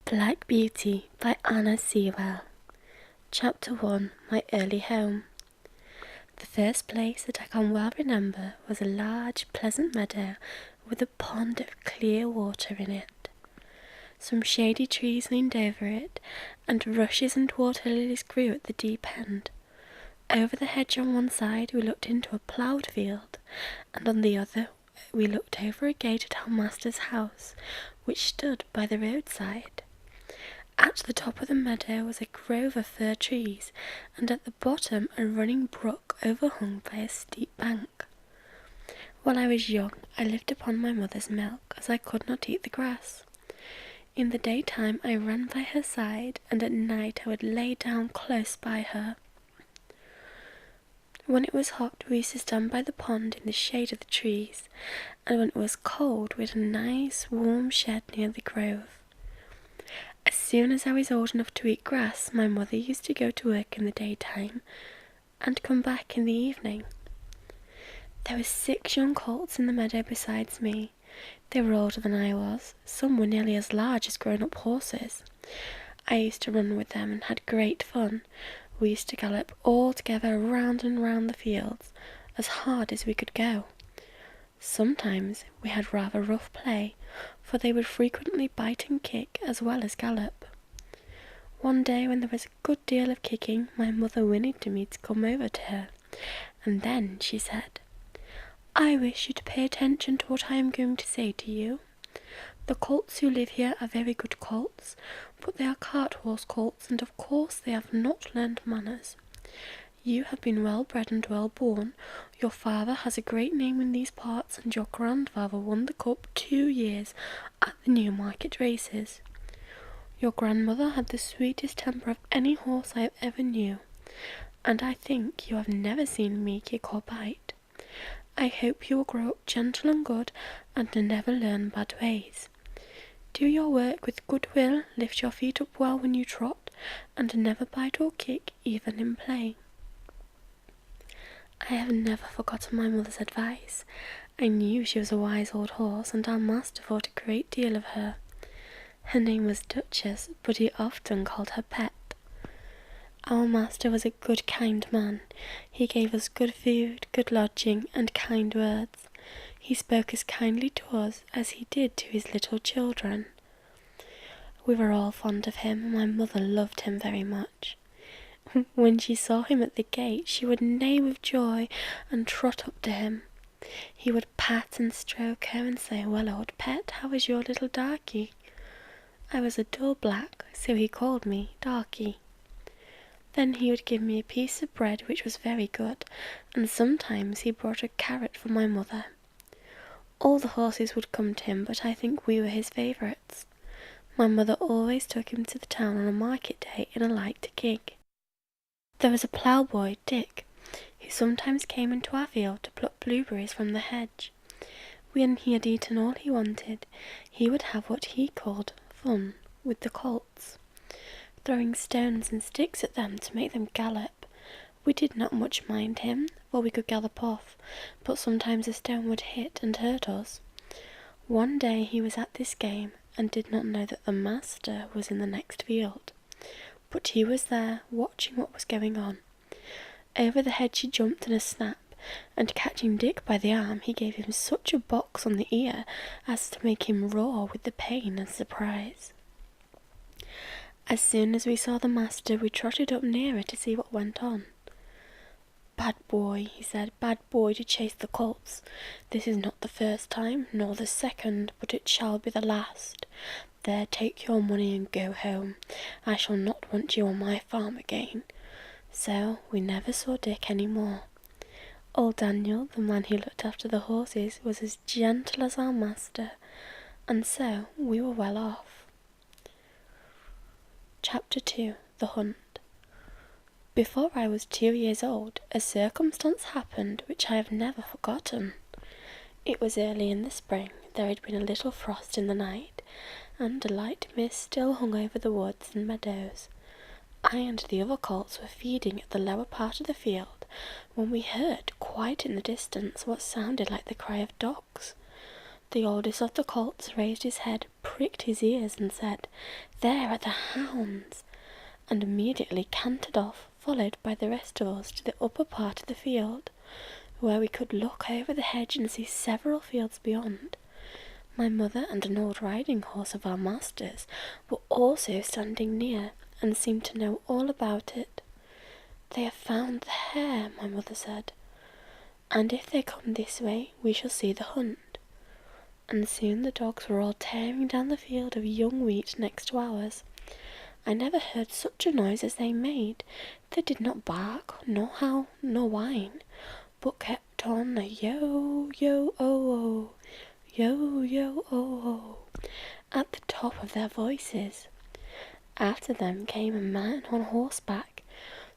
Black Beauty by Anna Sewell. Chapter 1. My Early Home. The first place that I can well remember was a large, pleasant meadow with a pond of clear water in it. Some shady trees leaned over it, and rushes and water lilies grew at the deep end. Over the hedge on one side we looked into a ploughed field, and on the other we looked over a gate at our master's house, which stood by the roadside. At the top of the meadow was a grove of fir trees, and at the bottom a running brook overhung by a steep bank. While I was young, I lived upon my mother's milk, as I could not eat the grass. In the daytime I ran by her side, and at night I would lay down close by her. When it was hot, we used to stand by the pond in the shade of the trees, and when it was cold, we had a nice warm shed near the grove. As soon as I was old enough to eat grass, my mother used to go to work in the daytime and come back in the evening. There were 6 young colts in the meadow besides me. They were older than I was. Some were nearly as large as grown-up horses. I used to run with them and had great fun. We used to gallop all together round and round the fields, as hard as we could go. Sometimes we had rather rough play, for they would frequently bite and kick as well as gallop. One day, when there was a good deal of kicking, my mother whinnied to me to come over to her, and then she said, "I wish you to pay attention to what I am going to say to you. The colts who live here are very good colts, but they are cart-horse colts, and of course they have not learned manners. You have been well bred and well born. Your father has a great name in these parts, and your grandfather won the cup 2 years at the Newmarket races. Your grandmother had the sweetest temper of any horse I ever knew, and I think you have never seen me kick or bite. I hope you will grow up gentle and good, and never learn bad ways. Do your work with good will, lift your feet up well when you trot, and never bite or kick, even in play." I have never forgotten my mother's advice. I knew she was a wise old horse, and our master thought a great deal of her. Her name was Duchess, but he often called her Pet. Our master was a good, kind man. He gave us good food, good lodging, and kind words. He spoke as kindly to us as he did to his little children. We were all fond of him, and my mother loved him very much. When she saw him at the gate, she would neigh with joy and trot up to him. He would pat and stroke her and say, "Well, old Pet, how is your little darky?" I was a dull black, so he called me Darky. Then he would give me a piece of bread, which was very good, and sometimes he brought a carrot for my mother. All the horses would come to him, but I think we were his favourites. My mother always took him to the town on a market day in a light gig. There was a ploughboy, Dick, who sometimes came into our field to pluck blueberries from the hedge. When he had eaten all he wanted, he would have what he called fun with the colts, throwing stones and sticks at them to make them gallop. We did not much mind him, for we could gallop off, but sometimes a stone would hit and hurt us. One day he was at this game, and did not know that the master was in the next field. But he was there, watching what was going on. Over the hedge he jumped in a snap, and catching Dick by the arm, he gave him such a box on the ear as to make him roar with the pain and surprise. As soon as we saw the master, we trotted up nearer to see what went on. "Bad boy," he said, "bad boy to chase the colts. This is not the first time, nor the second, but it shall be the last. There, take your money and go home. I shall not want you on my farm again." So we never saw Dick any more. Old Daniel, the man who looked after the horses, was as gentle as our master, and so we were well off. Chapter 2. The Hunt. Before I was 2 years old, a circumstance happened which I have never forgotten. It was early in the spring. There had been a little frost in the night, and a light mist still hung over the woods and meadows. I and the other colts were feeding at the lower part of the field, when we heard, quite in the distance, what sounded like the cry of dogs. The oldest of the colts raised his head, pricked his ears, and said, "There are the hounds!" and immediately cantered off, followed by the rest of us, to the upper part of the field, where we could look over the hedge and see several fields beyond. My mother and an old riding horse of our master's were also standing near, and seemed to know all about it. "They have found the hare," my mother said, "and if they come this way, we shall see the hunt." And soon the dogs were all tearing down the field of young wheat next to ours. I never heard such a noise as they made. They did not bark, nor howl, nor whine, but kept on a yo, yo, oh, oh, yo, yo, oh, oh, at the top of their voices. After them came a man on horseback,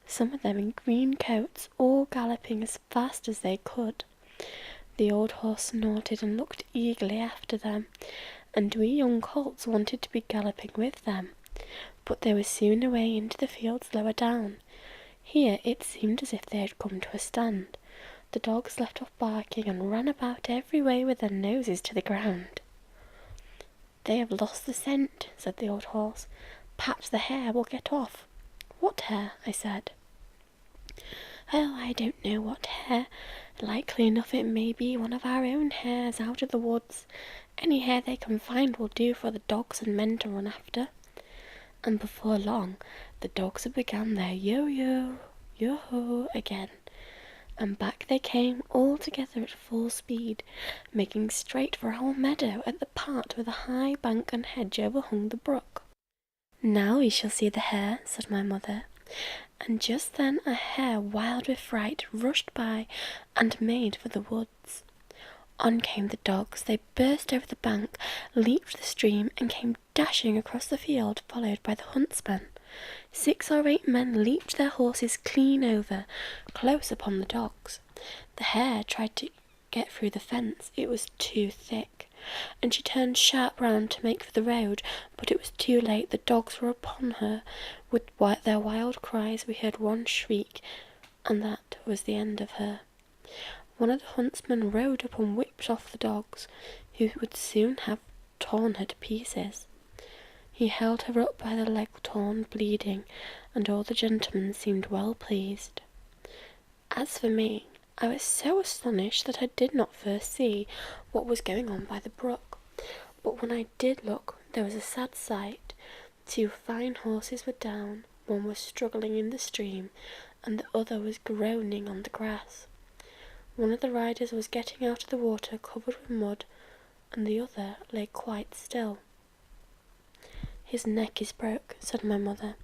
some of them in green coats, all galloping as fast as they could. The old horse snorted and looked eagerly after them, and we young colts wanted to be galloping with them, but they were soon away into the fields lower down. Here it seemed as if they had come to a stand. The dogs left off barking and ran about every way with their noses to the ground. "They have lost the scent," said the old horse. "Perhaps the hare will get off." "What hare?" I said. "Oh, I don't know what hare. Likely enough it may be one of our own hares out of the woods. Any hare they can find will do for the dogs and men to run after." And before long the dogs had begun their yo-yo, yo-ho again, and back they came all together at full speed, making straight for our meadow at the part where the high bank and hedge overhung the brook. "Now we shall see the hare," said my mother. And just then a hare, wild with fright, rushed by and made for the woods. On came the dogs. They burst over the bank, leaped the stream, and came dashing across the field, followed by the huntsmen. 6 or 8 men leaped their horses clean over, close upon the dogs. The hare tried to get through the fence. It was too thick, and she turned sharp round to make for the road, but it was too late. The dogs were upon her. With their wild cries we heard one shriek, and that was the end of her. One of the huntsmen rode up and whipped off the dogs, who would soon have torn her to pieces. He held her up by the leg torn, bleeding, and all the gentlemen seemed well pleased. As for me, I was so astonished that I did not first see what was going on by the brook, but when I did look, there was a sad sight. 2 fine horses were down, one was struggling in the stream, and the other was groaning on the grass. One of the riders was getting out of the water covered with mud, and the other lay quite still. "His neck is broke," said my mother.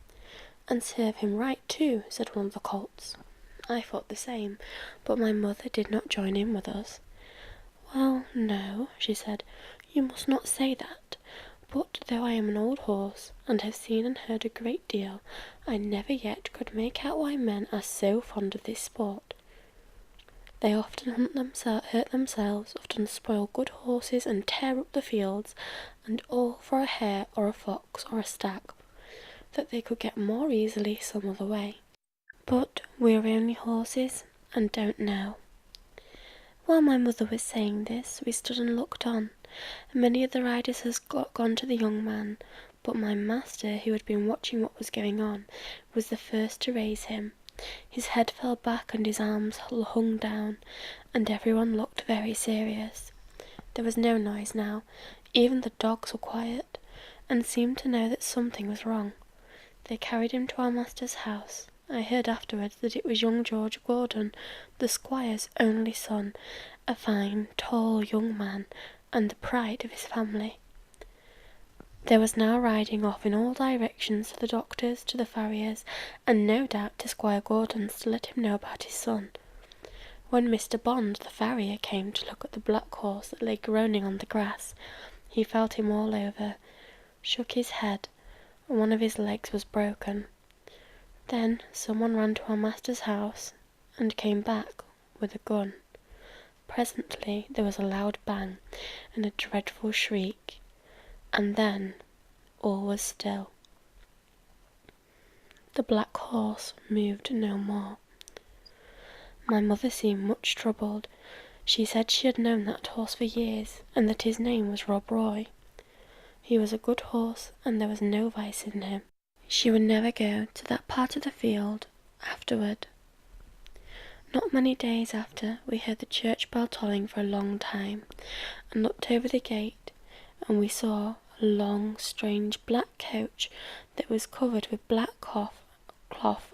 "And serve him right too," said one of the colts. I thought the same, but my mother did not join in with us. "Well, no," she said, "you must not say that. But though I am an old horse, and have seen and heard a great deal, I never yet could make out why men are so fond of this sport. They often hurt themselves, often spoil good horses and tear up the fields, and all for a hare or a fox or a stag, that they could get more easily some other way. But we are only horses, and don't know." While my mother was saying this, we stood and looked on. Many of the riders had gone to the young man, but my master, who had been watching what was going on, was the first to raise him. His head fell back and his arms hung down, and everyone looked very serious. There was no noise now. Even the dogs were quiet, and seemed to know that something was wrong. They carried him to our master's house. I heard afterwards that it was young George Gordon, the squire's only son, a fine, tall young man, and the pride of his family. There was now riding off in all directions to the doctor's, to the farrier's, and no doubt to Squire Gordon's to let him know about his son. When Mr. Bond, the farrier, came to look at the black horse that lay groaning on the grass, he felt him all over, shook his head, and one of his legs was broken. Then someone ran to our master's house, and came back with a gun. Presently there was a loud bang, and a dreadful shriek, and then all was still. The black horse moved no more. My mother seemed much troubled. She said she had known that horse for years, and that his name was Rob Roy. He was a good horse, and there was no vice in him. She would never go to that part of the field afterward. Not many days after, we heard the church bell tolling for a long time, and looked over the gate, and we saw a long, strange black coach that was covered with black cloth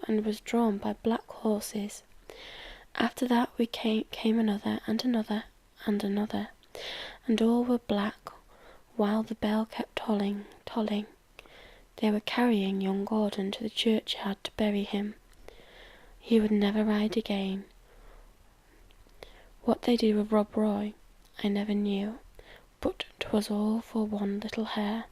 and was drawn by black horses. After that came another and another and another, and all were black, while the bell kept tolling. They were carrying young Gordon to the churchyard to bury him. He would never ride again. What they did with Rob Roy, I never knew, but 'twas all for one little hare.